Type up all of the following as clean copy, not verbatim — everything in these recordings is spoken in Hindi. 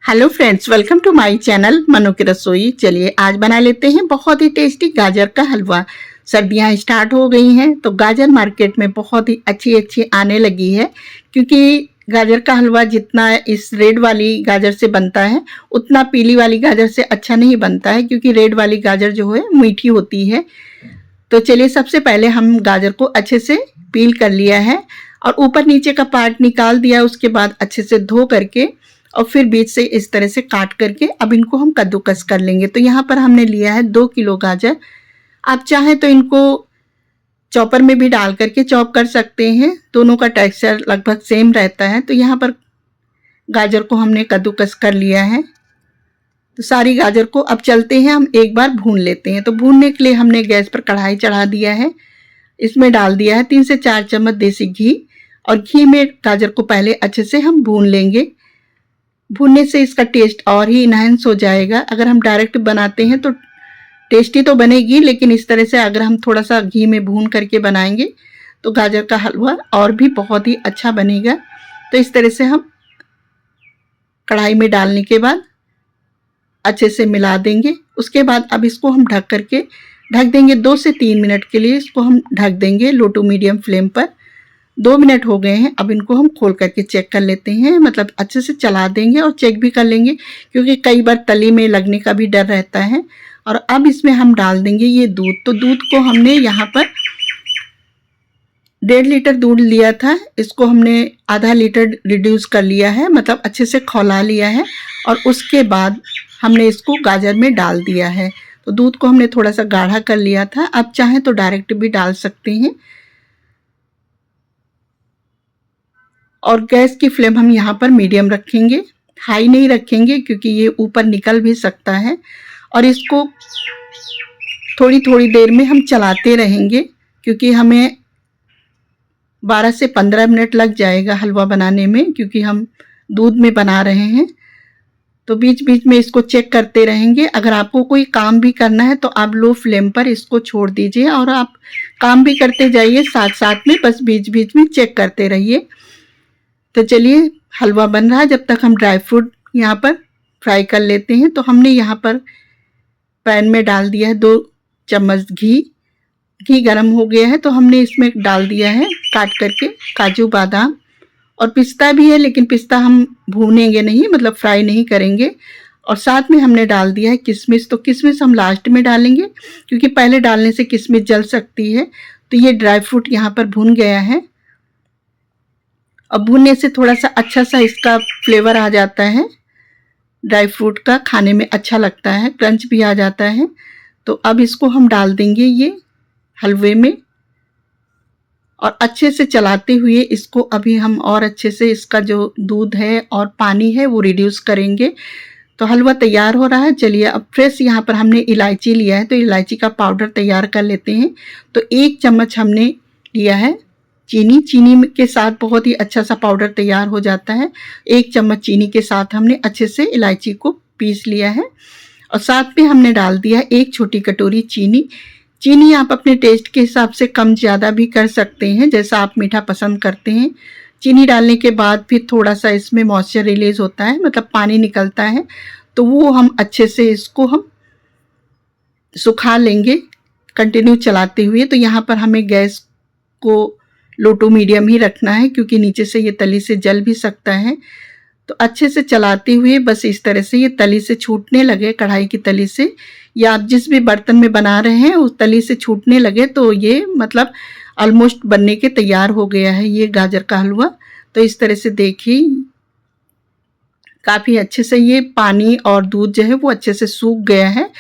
Hello friends, welcome to my channel Manu की रसोई। चलिए आज बना लेते हैं बहुत ही टेस्टी गाजर का हलवा। सर्दियां स्टार्ट हो गई हैं तो गाजर मार्केट में बहुत ही अच्छी आने लगी है, क्योंकि गाजर का हलवा जितना इस रेड वाली गाजर से बनता है उतना पीली वाली गाजर से अच्छा नहीं बनता है, क्योंकि रेड वाली गाजर जो है मीठी होती है। तो चलिए सबसे पहले हम गाजर को अच्छे से पील कर लिया है और ऊपर नीचे का पार्ट निकाल दिया। उसके बाद अच्छे से धो करके और फिर बीच से इस तरह से काट करके अब इनको हम कद्दूकस कर लेंगे। तो यहाँ पर हमने लिया है 2 किलो गाजर। आप चाहें तो इनको चॉपर में भी डाल करके चॉप कर सकते हैं, दोनों का टेक्सचर लगभग सेम रहता है। तो यहाँ पर गाजर को हमने कद्दूकस कर लिया है। तो सारी गाजर को अब चलते हैं हम एक बार भून लेते हैं। तो भूनने के लिए हमने गैस पर कढ़ाई चढ़ा दिया है, इसमें डाल दिया है 3 से 4 चम्मच देसी घी और घी में गाजर को पहले अच्छे से हम भून लेंगे। भूनने से इसका टेस्ट और ही इनहेंस हो जाएगा। अगर हम डायरेक्ट बनाते हैं तो टेस्टी तो बनेगी, लेकिन इस तरह से अगर हम थोड़ा सा घी में भून करके बनाएंगे तो गाजर का हलवा और भी बहुत ही अच्छा बनेगा। तो इस तरह से हम कढ़ाई में डालने के बाद अच्छे से मिला देंगे। उसके बाद अब इसको हम ढक देंगे 2 से 3 मिनट के लिए। इसको हम ढक देंगे लो टू मीडियम फ्लेम पर। 2 मिनट हो गए हैं। अब इनको हम खोल करके चेक कर लेते हैं, मतलब अच्छे से चला देंगे और चेक भी कर लेंगे, क्योंकि कई बार तली में लगने का भी डर रहता है। और अब इसमें हम डाल देंगे ये दूध। तो दूध को हमने यहाँ पर 1.5 लीटर दूध लिया था, इसको हमने आधा लीटर रिड्यूस कर लिया है, मतलब अच्छे से खौला लिया है। और उसके बाद हमने इसको गाजर में डाल दिया है। तो दूध को हमने थोड़ा सा गाढ़ा कर लिया था, आप चाहें तो डायरेक्ट भी डाल सकते हैं। और गैस की फ्लेम हम यहाँ पर मीडियम रखेंगे, हाई नहीं रखेंगे, क्योंकि ये ऊपर निकल भी सकता है। और इसको थोड़ी देर में हम चलाते रहेंगे, क्योंकि हमें 12 से 15 मिनट लग जाएगा हलवा बनाने में, क्योंकि हम दूध में बना रहे हैं। तो बीच बीच में इसको चेक करते रहेंगे। अगर आपको कोई काम भी करना है तो आप लो फ्लेम पर इसको छोड़ दीजिए और आप काम भी करते जाइए साथ साथ में, बस बीच बीच में चेक करते रहिए। तो चलिए हलवा बन रहा है, जब तक हम ड्राई फ्रूट यहाँ पर फ्राई कर लेते हैं। तो हमने यहाँ पर पैन में डाल दिया है 2 चम्मच घी। घी गर्म हो गया है तो हमने इसमें डाल दिया है काट करके काजू बादाम, और पिस्ता भी है, लेकिन पिस्ता हम भूनेंगे नहीं, मतलब फ्राई नहीं करेंगे। और साथ में हमने डाल दिया है किशमिश। तो किशमिश हम लास्ट में डालेंगे, क्योंकि पहले डालने से किशमिश जल सकती है। तो ये ड्राई फ्रूट यहाँ पर भून गया है। अब भूनने से थोड़ा सा अच्छा सा इसका फ्लेवर आ जाता है, ड्राई फ्रूट का खाने में अच्छा लगता है, क्रंच भी आ जाता है। तो अब इसको हम डाल देंगे ये हलवे में और अच्छे से चलाते हुए इसको अभी हम और अच्छे से इसका जो दूध है और पानी है वो रिड्यूस करेंगे। तो हलवा तैयार हो रहा है। चलिए अब फ्रेश यहाँ पर हमने इलायची लिया है, तो इलायची का पाउडर तैयार कर लेते हैं। तो 1 चम्मच हमने लिया है चीनी के साथ बहुत ही अच्छा सा पाउडर तैयार हो जाता है। 1 चम्मच चीनी के साथ हमने अच्छे से इलायची को पीस लिया है और साथ में हमने डाल दिया 1 छोटी कटोरी चीनी। चीनी आप अपने टेस्ट के हिसाब से कम ज़्यादा भी कर सकते हैं, जैसा आप मीठा पसंद करते हैं। चीनी डालने के बाद फिर थोड़ा सा इसमें मॉइस्चर रिलीज होता है, मतलब पानी निकलता है। तो वो हम अच्छे से इसको हम सुखा लेंगे कंटिन्यू चलाते हुए। तो यहाँ पर हमें गैस को लो टू मीडियम ही रखना है, क्योंकि नीचे से ये तली से जल भी सकता है। तो अच्छे से चलाते हुए बस इस तरह से ये तली से छूटने लगे, कढ़ाई की तली से, या आप जिस भी बर्तन में बना रहे हैं उस तली से छूटने लगे, तो ये मतलब ऑलमोस्ट बनने के तैयार हो गया है ये गाजर का हलवा। तो इस तरह से देखिए काफ़ी अच्छे से ये पानी और दूध जो है वो अच्छे से सूख गया है,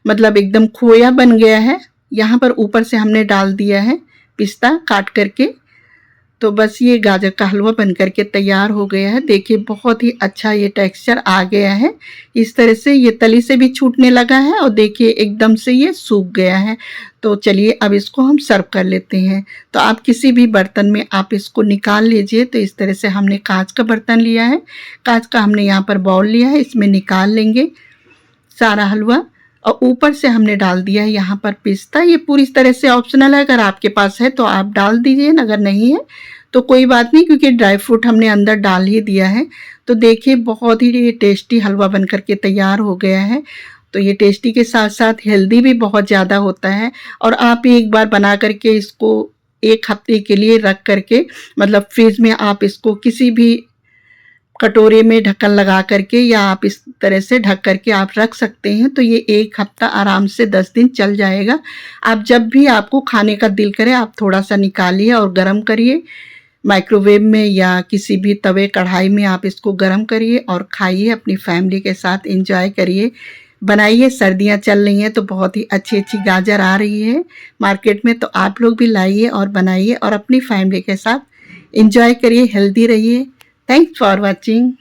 मतलब एकदम खोया बन गया है। यहाँ पर ऊपर से हमने डाल दिया है पिस्ता काट करके। तो बस ये गाजर का हलवा बन करके तैयार हो गया है। देखिए बहुत ही अच्छा ये टेक्सचर आ गया है, इस तरह से ये तली से भी छूटने लगा है और देखिए एकदम से ये सूख गया है। तो चलिए अब इसको हम सर्व कर लेते हैं। तो आप किसी भी बर्तन में आप इसको निकाल लीजिए। तो इस तरह से हमने कांच का बर्तन लिया है, कांच का हमने यहाँ पर बाउल लिया है, इसमें निकाल लेंगे सारा हलवा। और ऊपर से हमने डाल दिया है यहाँ पर पिस्ता। ये पूरी तरह से ऑप्शनल है, अगर आपके पास है तो आप डाल दीजिए, अगर नहीं है तो कोई बात नहीं, क्योंकि ड्राई फ्रूट हमने अंदर डाल ही दिया है। तो देखिए बहुत ही टेस्टी हलवा बन कर के तैयार हो गया है। तो ये टेस्टी के साथ-साथ हेल्दी भी बहुत ज़्यादा होता है और आप एक बार बना कर के इसको 1 हफ्ते के लिए रख कर के, मतलब फ्रिज में आप इसको किसी भी कटोरे में ढक्कन लगा करके या आप इस तरह से ढक करके आप रख सकते हैं। तो ये 1 हफ्ता आराम से 10 दिन चल जाएगा। आप जब भी आपको खाने का दिल करे आप थोड़ा-सा निकालिए और गरम करिए। माइक्रोवेव में या किसी भी तवे कढ़ाई में आप इसको गरम करिए और खाइए, अपनी फैमिली के साथ एंजॉय करिए। बनाइए, सर्दियाँ चल रही हैं तो बहुत ही अच्छी-अच्छी गाजर आ रही है मार्केट में, तो आप लोग भी लाइए और बनाइए और अपनी फैमिली के साथ एंजॉय करिए, हेल्दी रहिए। Thanks for watching.